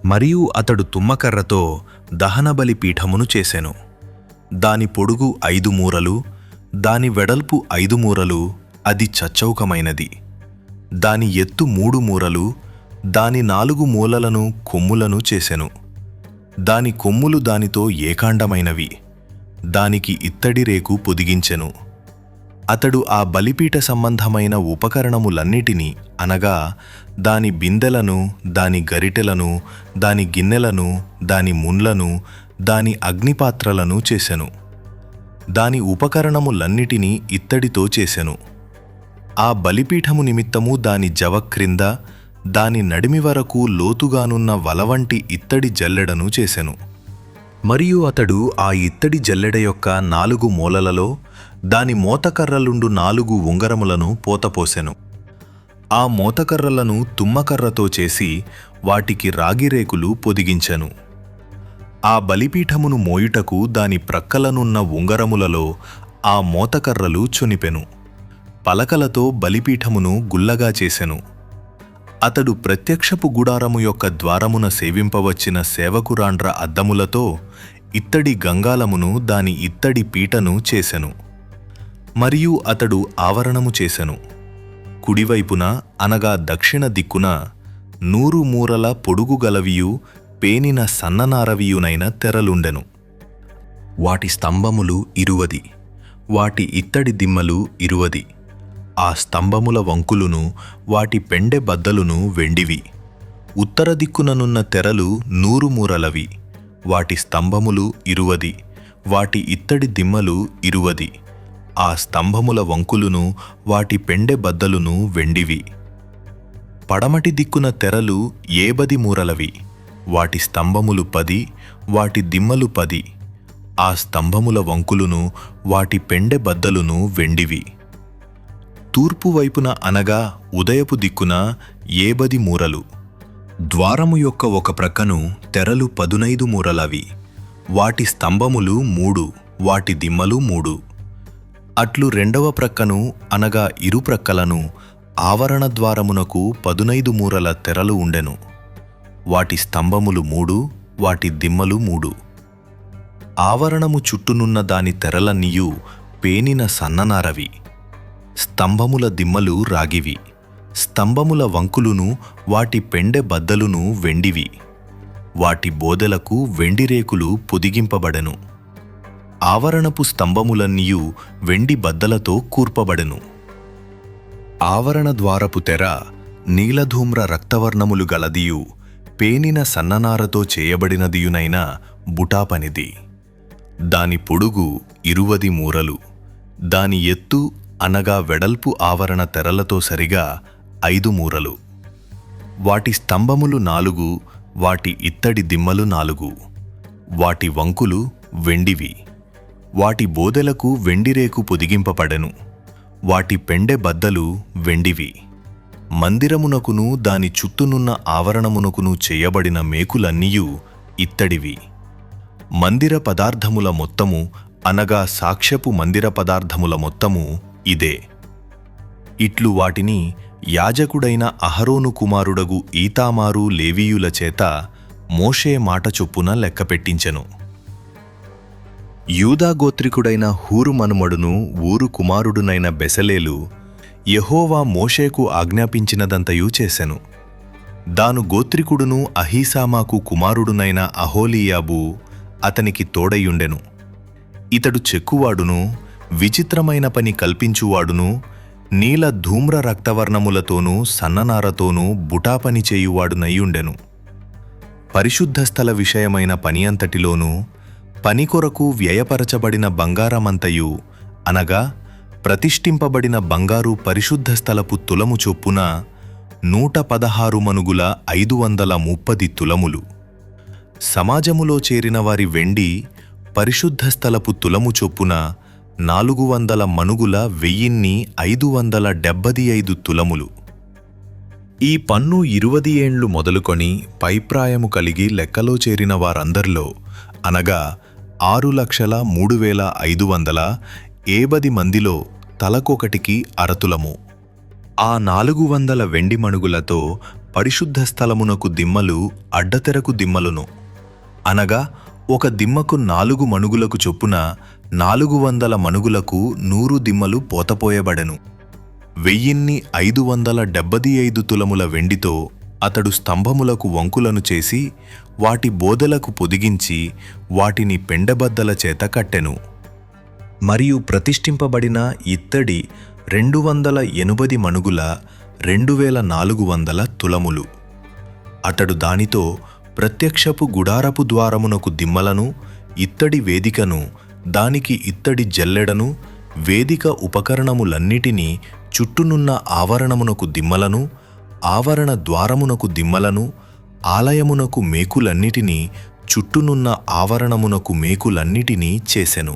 మరియు అతడు తుమ్మకర్రతో దహనబలి పీఠమును చేసెను. దాని పొడుగు 5 మూరలు, దాని వెడల్పు 5 మూరలు, అది చచ్చౌకమైనది. దాని ఎత్తు 3 మూరలు, దాని 4 మూలలను కొమ్ములను చేసెను. దాని కొమ్ములు దానితో ఏకాండమైనవి, దానికి ఇత్తడి రేకు పొదిగించెను. అతడు ఆ బలిపీఠ సంబంధమైన ఉపకరణములన్నిటినీ అనగా దాని బిందెలను, దాని గరిటెలను, దాని గిన్నెలను, దాని ముండ్లను, దాని అగ్నిపాత్రలను చేసెను. దాని ఉపకరణములన్నిటినీ ఇత్తడితో చేసెను. ఆ బలిపీఠము నిమిత్తము దాని జవ క్రింద దాని నడిమి వరకు లోతుగానున్న వలవంటి ఇత్తడి జల్లెడను చేసెను. మరియు అతడు ఆ ఇత్తడి జల్లెడ యొక్క 4 మూలలలో దాని మోతకర్రలుండు 4 ఉంగరములను పోతపోసెను. ఆ మోతకర్రలను తుమ్మకర్రతో చేసి వాటికి రాగిరేకులు పొదిగించెను. ఆ బలిపీఠమును మోయుటకు దాని ప్రక్కలనున్న ఉంగరములలో ఆ మోతకర్రలు చొనిపెను. పలకలతో బలిపీఠమును గుల్లగా చేసెను. అతడు ప్రత్యక్షపు గుడారము యొక్క ద్వారమున సేవింపవచ్చిన సేవకురాండ్ర అద్దములతో ఇత్తడి గంగాలమును దాని ఇత్తడి పీటను చేసెను. మరియు అతడు ఆవరణము చేసెను. కుడివైపున అనగా దక్షిణ దిక్కున 100 మూరల పొడుగు గలవియు పేనిన సన్ననారవియునైన తెరలుండెను. వాటి స్తంభములు 20, వాటి ఇత్తడి దిమ్మలు 20. ఆ స్తంభముల వంకులును వాటి పెండె బద్దలును వెండివి. ఉత్తర దిక్కుననున్న తెరలు 100 మూరలవి, వాటి స్తంభములు 20, వాటి ఇత్తడి దిమ్మలు 20. ఆ స్తంభముల వంకులును వాటి పెండె బద్దలును వెండివి. పడమటి దిక్కున తెరలు 80 మూరలవి, వాటి స్తంభములు 10, వాటి దిమ్మలు 10. ఆ స్తంభముల వంకులును వాటి పెండె బద్దలును వెండివి. తూర్పు వైపున అనగా ఉదయపు దిక్కున 70 మూరలు. ద్వారము యొక్క ఒక ప్రక్కను తెరలు 15 మూరలవి, వాటి స్తంభములు 3, వాటి దిమ్మలు 3. అట్లు రెండవ ప్రక్కను అనగా ఇరుప్రక్కలను ఆవరణ ద్వారమునకు 15 మూరల తెరలు ఉండెను. వాటి స్తంభములు 3, వాటి దిమ్మలు 3. ఆవరణము చుట్టూనున్న దాని తెరలన్నీయు పేనిన సన్ననారవి. స్తంభముల దిమ్మలు రాగివి. స్తంభముల వంకులును వాటి పెండె బద్దలును వెండివి. వాటి బోదెలకు వెండి రేకులు పొదిగింపబడెను. ఆవరణపు స్తంభములన్నీయు వెండి బద్దలతో కూర్పబడెను. ఆవరణ ద్వారపు తెర నీలధూమ్ర రక్తవర్ణములు గలదియు పేనిన సన్ననారతో చేయబడినదియునైన బుటాపనిది. దాని పొడుగు 20 మూరలు, దాని ఎత్తు అనగా వెడల్పు ఆవరణ తెరలతో సరిగా 5 మూరలు. వాటి స్తంభములు 4, వాటి ఇత్తడి దిమ్మలు 4. వాటి వంకులు వెండివి. వాటి బోదెలకు వెండిరేకు పొదిగింపబడెను. వాటి పెండె బద్దలు వెండివి. మందిరమునకును దాని చుట్టూనున్న ఆవరణమునకును చేయబడిన మేకులన్నీయు ఇత్తడివి. మందిర పదార్థముల మొత్తము అనగా సాక్ష్యపు మందిర పదార్థముల మొత్తము ఇదే. ఇట్లు వాటిని యాజకుడైన అహరోను కుమారుడగు ఈతామారు లేవీయుల చేత మోషే మాట చొప్పున లెక్కపెట్టించెను. యూదా గోత్రికుడైన హూరు మనుమడును ఊరు కుమారుడునైన బెసలేలు యెహోవా మోషేకు ఆజ్ఞాపించినదంతయు చేసెను. దాను గోత్రికుడును అహీసామాకు కుమారుడునైన అహోలీయాబు అతనికి తోడయుండెను. ఇతడు చెక్కువాడును విచిత్రమైన పని కల్పించువాడును నీల ధూమ్ర రక్తవర్ణములతోనూ సన్ననారతోనూ బుటాపని చేయువాడునయ్యుండెను. పరిశుద్ధ స్థల విషయమైన పని అంతటిలోనూ పని కొరకు వ్యయపరచబడిన బంగారమంతయు అనగా ప్రతిష్ఠింపబడిన బంగారు పరిశుద్ధ స్థలపు తులము చొప్పున 116 మనుగుల 530 తులములు. సమాజములో చేరిన వారి వెండి పరిశుద్ధ స్థలపు తులము చొప్పున 400 మనుగుల 1575 తులములు. ఈ పన్ను 20 ఏండ్లు మొదలుకొని పైప్రాయము కలిగి లెక్కలో చేరిన వారందరిలో అనగా 6,03,580 మందిలో తలకొకటికి అరతులము. ఆ 400 వెండి మణుగులతో పరిశుద్ధ స్థలమునకు దిమ్మలు అడ్డతెరకు దిమ్మలును, అనగా ఒక దిమ్మకు 4 మణుగులకు చొప్పున 400 మణుగులకు 100 దిమ్మలు పోతపోయబడెను. 1575 తులముల వెండితో అతడు స్తంభములకు వంకులను చేసి వాటి బోదెలకు పొదిగించి వాటిని పెండబద్దల చేత కట్టెను. మరియు ప్రతిష్ఠింపబడిన ఇత్తడి 280 మణుగుల 2400 తులములు. అతడు దానితో ప్రత్యక్షపు గుడారపు ద్వారమునకు దిమ్మలను, ఇత్తడి వేదికను, దానికి ఇత్తడి జల్లెడను, వేదిక ఉపకరణములన్నిటినీ, చుట్టూనున్న ఆవరణమునకు దిమ్మలను, ఆవరణ ద్వారమునకు దిమ్మలను, ఆలయమునకు మేకులన్నిటినీ, చుట్టూనున్న ఆవరణమునకు మేకులన్నిటినీ చేసెను.